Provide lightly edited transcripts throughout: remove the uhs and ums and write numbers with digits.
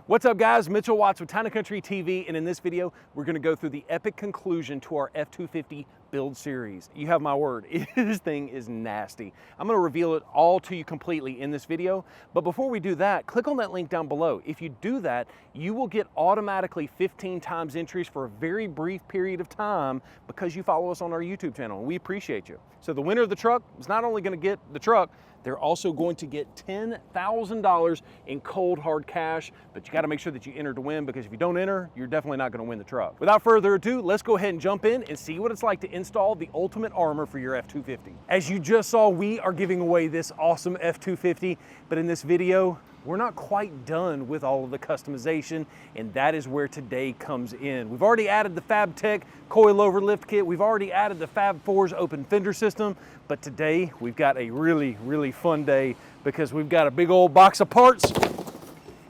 What's up guys, Mitchell Watts with Town & Country TV, and in this video we're going to go through the epic conclusion to our F-250 build series. You have my word, this thing is nasty. I'm going to reveal it all to you completely in this video, but before we do that, click on that link down below. If you do that, you will get automatically 15 times entries for a very brief period of time because you follow us on our YouTube channel, and we appreciate you. So the winner of the truck is not only going to get the truck, they're also going to get $10,000 in cold hard cash, but you got to make sure that you enter to win, because if you don't enter, you're definitely not going to win the truck. Without further ado, let's go ahead and jump in and see what it's like to install the ultimate armor for your F-250. As you just saw, we are giving away this awesome F-250, but in this video, we're not quite done with all of the customization, and that is where today comes in. We've already added the Fabtech Coilover Lift Kit. We've already added the FabFours open fender system, but today we've got a really fun day because we've got a big old box of parts.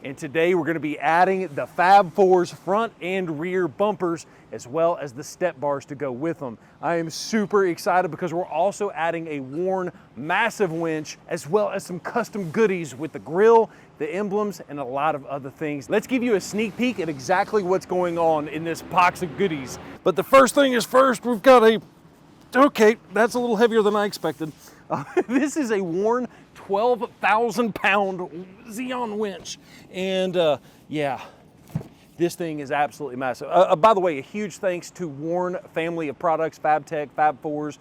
And today we're going to be adding the FabFours front and rear bumpers, as well as the step bars to go with them. I am super excited because we're also adding a worn massive winch, as well as some custom goodies with the grill, the emblems, and a lot of other things. Let's give you a sneak peek at exactly what's going on in this box of goodies. But the first thing is first, we've got okay, that's a little heavier than I expected. This is a worn 12,000 pound Xeon winch. And yeah, this thing is absolutely massive. By the way, a huge thanks to Warren family of products, Fabtech, FabFours,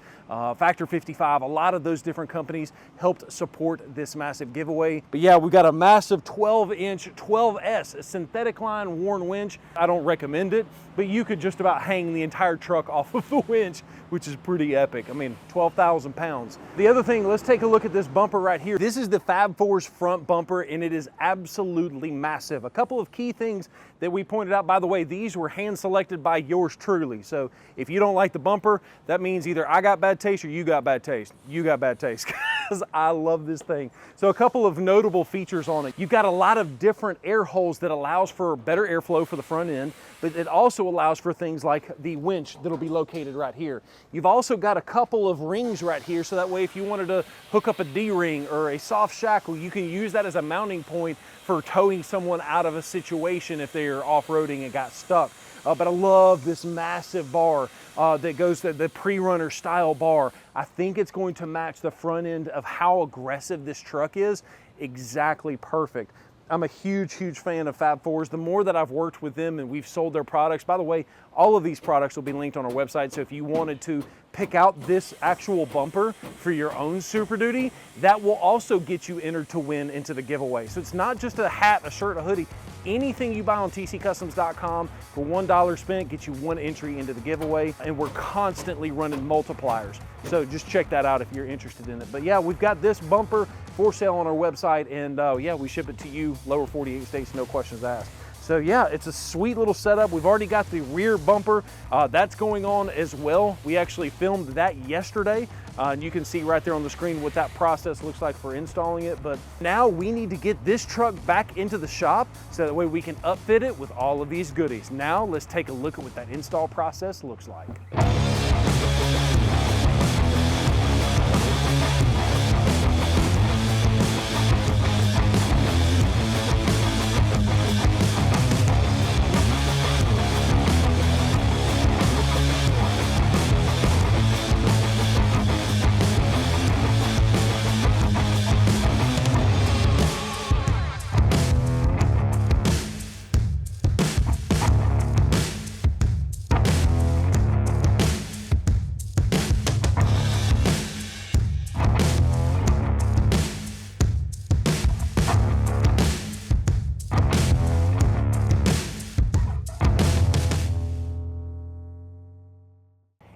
Factor 55, a lot of those different companies helped support this massive giveaway. But yeah, we've got a massive 12-inch 12S synthetic line Warren winch. I don't recommend it, but you could just about hang the entire truck off of the winch, which is pretty epic. I mean, 12,000 pounds. The other thing, let's take a look at this bumper right here. This is the FabFours front bumper, and it is absolutely massive. A couple of key things that we pointed out, by the way, these were hand selected by yours truly. So if you don't like the bumper, that means either I got bad taste or you got bad taste. You got bad taste, because I love this thing. So a couple of notable features on it. You've got a lot of different air holes that allows for better airflow for the front end, but it also allows for things like the winch that'll be located right here. You've also got a couple of rings right here, so that way if you wanted to hook up a D-ring or a soft shackle, you can use that as a mounting point for towing someone out of a situation if they're off-roading and got stuck. But I love this massive bar that goes to the pre-runner style bar. I think it's going to match the front end of how aggressive this truck is. Exactly perfect. I'm a huge fan of FabFours. The more that I've worked with them and we've sold their products, by the way, all of these products will be linked on our website. So if you wanted to pick out this actual bumper for your own Super Duty, that will also get you entered to win into the giveaway. So it's not just a hat, a shirt, a hoodie. Anything you buy on tccustoms.com for $1 spent gets you one entry into the giveaway, and we're constantly running multipliers. So just check that out if you're interested in it. But yeah, we've got this bumper for sale on our website, and yeah, we ship it to you, lower 48 states, no questions asked. So yeah, it's a sweet little setup. We've already got the rear bumper. That's going on as well. We actually filmed that yesterday. And you can see right there on the screen what that process looks like for installing it. But now we need to get this truck back into the shop so that way we can upfit it with all of these goodies. Now let's take a look at what that install process looks like.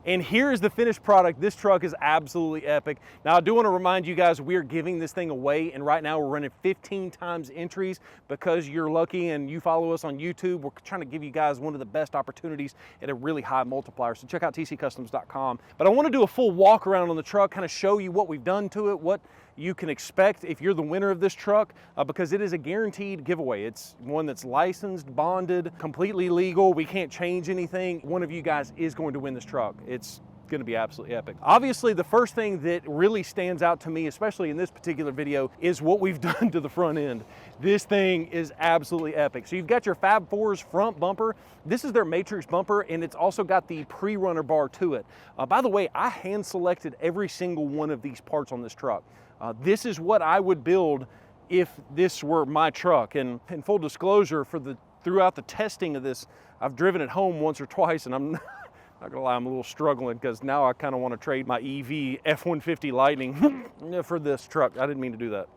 And here is the finished product. This truck is absolutely epic. Now, I do want to remind you guys, we're giving this thing away, and right now we're running 15 times entries because you're lucky and you follow us on YouTube. We're trying to give you guys one of the best opportunities at a really high multiplier. So check out tccustoms.com. But I want to do a full walk around on the truck, kind of show you what we've done to it, what you can expect if you're the winner of this truck, because it is a guaranteed giveaway. It's one that's licensed, bonded, completely legal. We can't change anything. One of you guys is going to win this truck. It's going to be absolutely epic. Obviously, the first thing that really stands out to me, especially in this particular video, is what we've done to the front end. This thing is absolutely epic. So you've got your FabFours front bumper. This is their Matrix bumper, and it's also got the pre-runner bar to it. By the way, I hand selected every single one of these parts on this truck. This is what I would build if this were my truck. And in full disclosure, throughout the testing of this, I've driven it home once or twice, and I'm not gonna lie, I'm a little struggling because now I kind of want to trade my EV F-150 Lightning for this truck. I didn't mean to do that.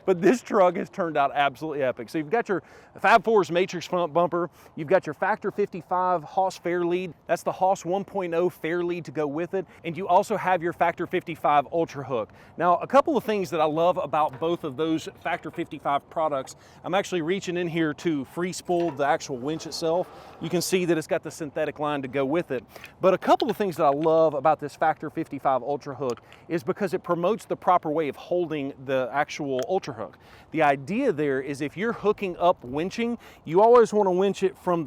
But this truck has turned out absolutely epic. So you've got your FabFours Matrix Front Bumper, you've got your Factor 55 Haas Fair Lead, that's the Haas 1.0 Fair Lead to go with it, and you also have your Factor 55 Ultra Hook. Now, a couple of things that I love about both of those Factor 55 products, I'm actually reaching in here to free spool the actual winch itself. You can see that it's got the synthetic line to go with it. But a couple of things that I love about this Factor 55 Ultra Hook is because it promotes the proper way of holding the actual Ultra Hook. The idea there is if you're hooking up winching, you always want to winch it from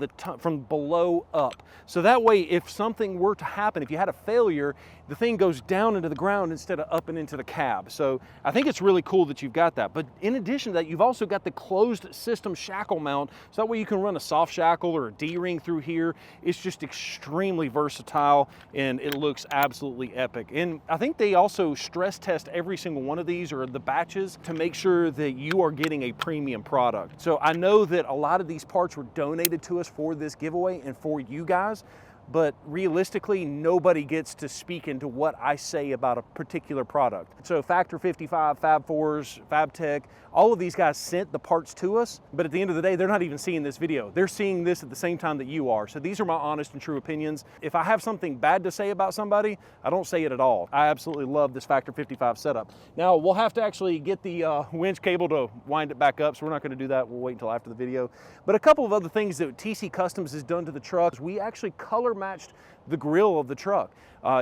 below up. So that way, if something were to happen, if you had a failure, the thing goes down into the ground instead of up and into the cab. So I think it's really cool that you've got that. But in addition to that, you've also got the closed system shackle mount. So that way you can run a soft shackle or a D-ring through here. It's just extremely versatile and it looks absolutely epic. And I think they also stress test every single one of these or the batches to make sure that you are getting a premium product. So I know that a lot of these parts were donated to us for this giveaway and for you guys. But realistically, nobody gets to speak into what I say about a particular product. So Factor 55, FabFours, Fabtech, all of these guys sent the parts to us, but at the end of the day, they're not even seeing this video. They're seeing this at the same time that you are. So these are my honest and true opinions. If I have something bad to say about somebody, I don't say it at all. I absolutely love this Factor 55 setup. Now, we'll have to actually get the winch cable to wind it back up, so we're not gonna do that. We'll wait until after the video. But a couple of other things that TC Customs has done to the trucks, we actually color matched the grill of the truck.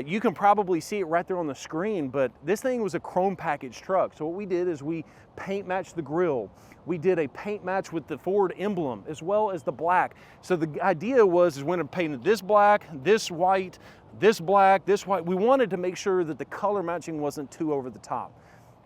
You can probably see it right there on the screen, but this thing was a chrome package truck. So what we did is we paint matched the grill. We did a paint match with the Ford emblem as well as the black. So the idea was when I painted this black, this white, this black, this white, we wanted to make sure that the color matching wasn't too over the top.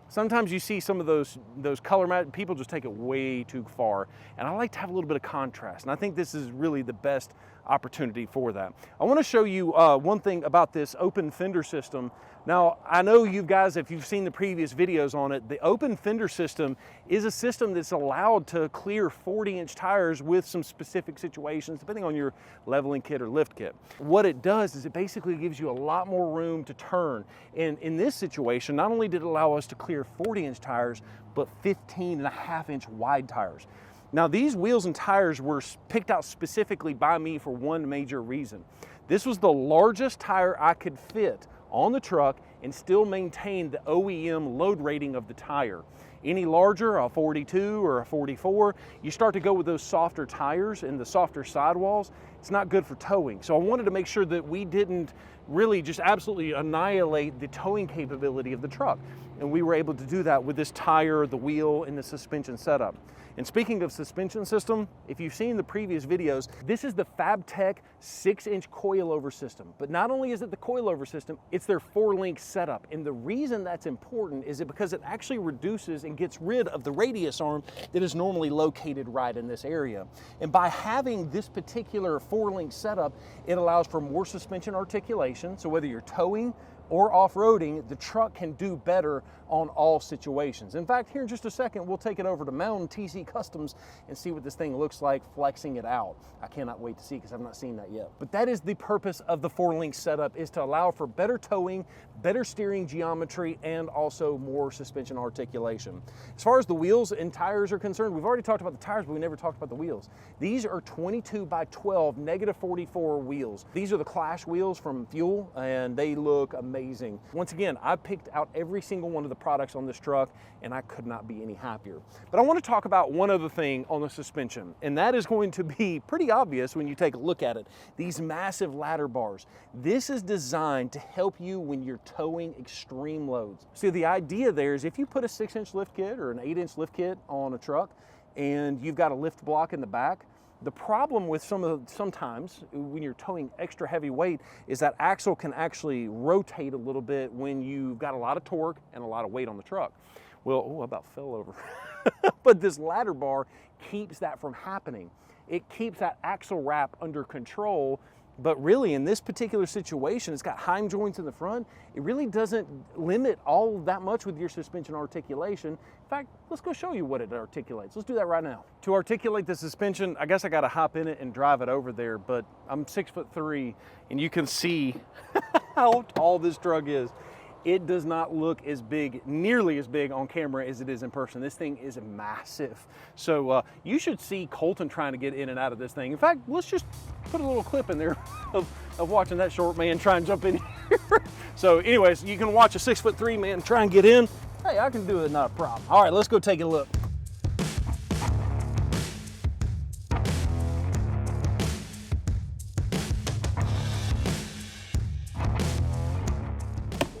Sometimes you see some of those color match, people just take it way too far. And I like to have a little bit of contrast. And I think this is really the best opportunity for that. I want to show you one thing about this open fender system. Now, I know you guys, if you've seen the previous videos on it, the open fender system is a system that's allowed to clear 40-inch tires with some specific situations, depending on your leveling kit or lift kit. What it does is it basically gives you a lot more room to turn. And in this situation, not only did it allow us to clear 40-inch tires, but 15.5-inch wide tires. Now, these wheels and tires were picked out specifically by me for one major reason. This was the largest tire I could fit on the truck and still maintain the OEM load rating of the tire. Any larger, a 42 or a 44, you start to go with those softer tires and the softer sidewalls, it's not good for towing. So I wanted to make sure that we didn't really just absolutely annihilate the towing capability of the truck. And we were able to do that with this tire, the wheel, and the suspension setup. And speaking of suspension system, if you've seen the previous videos, this is the Fabtech 6-inch coilover system. But not only is it the coilover system, it's their 4-link setup. And the reason that's important is because it actually reduces and gets rid of the radius arm that is normally located right in this area. And by having this particular 4-link setup, it allows for more suspension articulation. So whether you're towing or off-roading, the truck can do better on all situations. In fact, here in just a second, we'll take it over to Mountain TC Customs and see what this thing looks like flexing it out. I cannot wait to see because I've not seen that yet. But that is the purpose of the 4-link setup, is to allow for better towing, better steering geometry, and also more suspension articulation. As far as the wheels and tires are concerned, we've already talked about the tires, but we never talked about the wheels. These are 22 by 12 -44 wheels. These are the Clash wheels from Fuel, and they look amazing. Once again, I picked out every single one of the products on this truck, and I could not be any happier. But I want to talk about one other thing on the suspension, and that is going to be pretty obvious when you take a look at it. These massive ladder bars. This is designed to help you when you're towing extreme loads. So the idea there is if you put a 6-inch lift kit or an 8-inch lift kit on a truck and you've got a lift block in the back, The problem with sometimes when you're towing extra heavy weight is that axle can actually rotate a little bit when you've got a lot of torque and a lot of weight on the truck. Well, oh, I about fell over. But this ladder bar keeps that from happening. It keeps that axle wrap under control. But really, in this particular situation, it's got heim joints in the front. It really doesn't limit all that much with your suspension articulation. In fact, let's go show you what it articulates. Let's do that right now. To articulate the suspension, I guess I got to hop in it and drive it over there, but I'm 6'3", and you can see how tall this truck is. It does not look as big, nearly as big on camera as it is in person. This thing is massive. So you should see Colton trying to get in and out of this thing. In fact, let's just put a little clip in there of watching that short man try and jump in here. So anyways, you can watch a 6'3" man try and get in. Hey, I can do it, not a problem. All right, let's go take a look.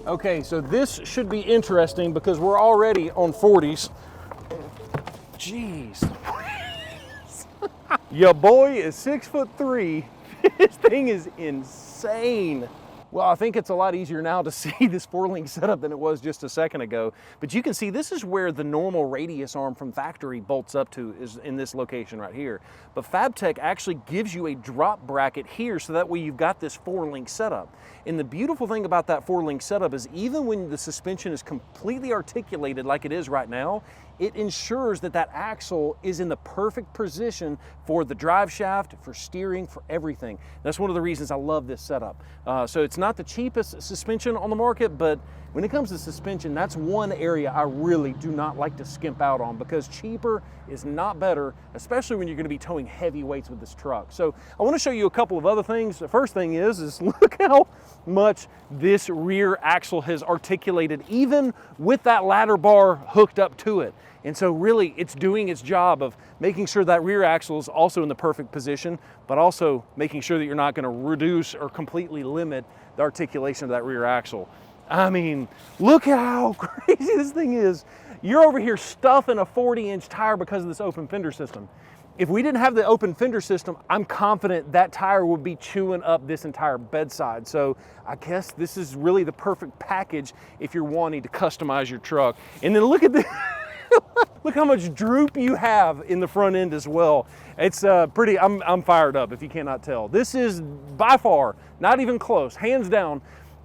Okay, so this should be interesting because we're already on 40s. Jeez. Your boy is 6'3". This thing is insane. Well, I think it's a lot easier now to see this 4-link setup than it was just a second ago. But you can see this is where the normal radius arm from factory bolts up to, is in this location right here. But Fabtech actually gives you a drop bracket here, so that way you've got this 4-link setup. And the beautiful thing about that 4-link setup is even when the suspension is completely articulated like it is right now, it ensures that that axle is in the perfect position for the drive shaft, for steering, for everything. That's one of the reasons I love this setup. So it's not the cheapest suspension on the market, but when it comes to suspension, that's one area I really do not like to skimp out on, because cheaper is not better, especially when you're going to be towing heavy weights with this truck. So I want to show you a couple of other things. The first thing is look how much this rear axle has articulated, even with that ladder bar hooked up to it. And so really it's doing its job of making sure that rear axle is also in the perfect position, but also making sure that you're not going to reduce or completely limit the articulation of that rear axle. I mean, look at how crazy this thing is. You're over here stuffing a 40-inch tire because of this open fender system. If we didn't have the open fender system, I'm confident that tire would be chewing up this entire bedside. So I guess this is really the perfect package if you're wanting to customize your truck. And then look at this. Look how much droop you have in the front end as well. It's pretty, I'm fired up if you cannot tell. This is by far, not even close, hands down,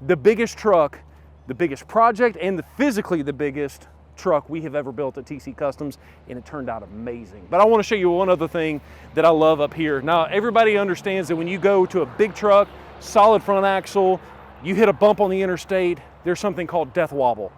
the biggest truck, the biggest project, and physically the biggest truck we have ever built at TC Customs, and it turned out amazing. But I want to show you one other thing that I love up here. Now, everybody understands that when you go to a big truck, solid front axle, you hit a bump on the interstate, there's something called death wobble.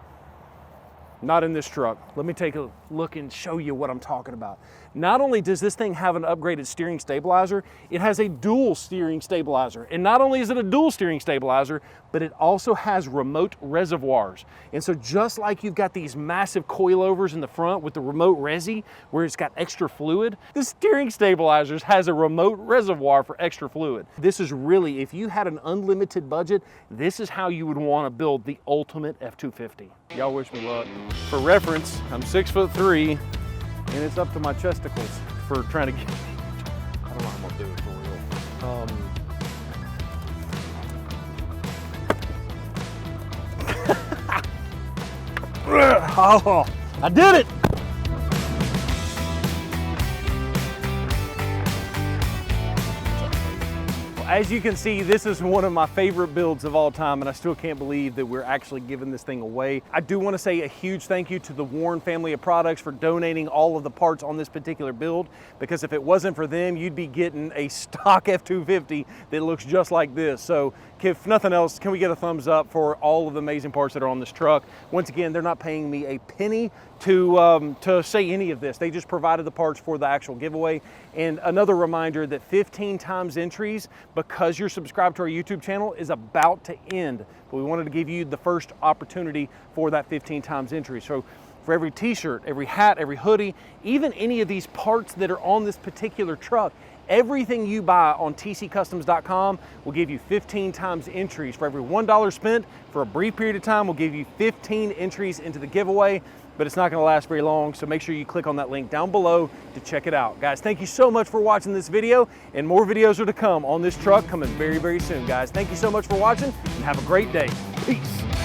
Not in this truck. Let me take a look and show you what I'm talking about. Not only does this thing have an upgraded steering stabilizer, it has a dual steering stabilizer. And not only is it a dual steering stabilizer, but it also has remote reservoirs. And so just like you've got these massive coilovers in the front with the remote resi, where it's got extra fluid, the steering stabilizers has a remote reservoir for extra fluid. This is really, if you had an unlimited budget, this is how you would want to build the ultimate F-250. Y'all wish me luck. For reference, I'm 6'3", and it's up to my chesticles for trying to get, I don't know how I'm gonna do it for real. Oh, I did it! As you can see, this is one of my favorite builds of all time, and I still can't believe that we're actually giving this thing away. I do want to say a huge thank you to the Warren family of products for donating all of the parts on this particular build, because if it wasn't for them, you'd be getting a stock F-250 that looks just like this. So if nothing else, can we get a thumbs up for all of the amazing parts that are on this truck? Once again, they're not paying me a penny to say any of this. They just provided the parts for the actual giveaway. And another reminder that 15 times entries, because you're subscribed to our YouTube channel, is about to end. But we wanted to give you the first opportunity for that 15 times entry. So for every t-shirt, every hat, every hoodie, even any of these parts that are on this particular truck, everything you buy on tccustoms.com will give you 15 times entries. For every $1 spent for a brief period of time, we'll give you 15 entries into the giveaway. but it's not gonna last very long, so make sure you click on that link down below to check it out. Guys, thank you so much for watching this video, and more videos are to come on this truck coming very, very soon, guys. Thank you so much for watching, and have a great day. Peace.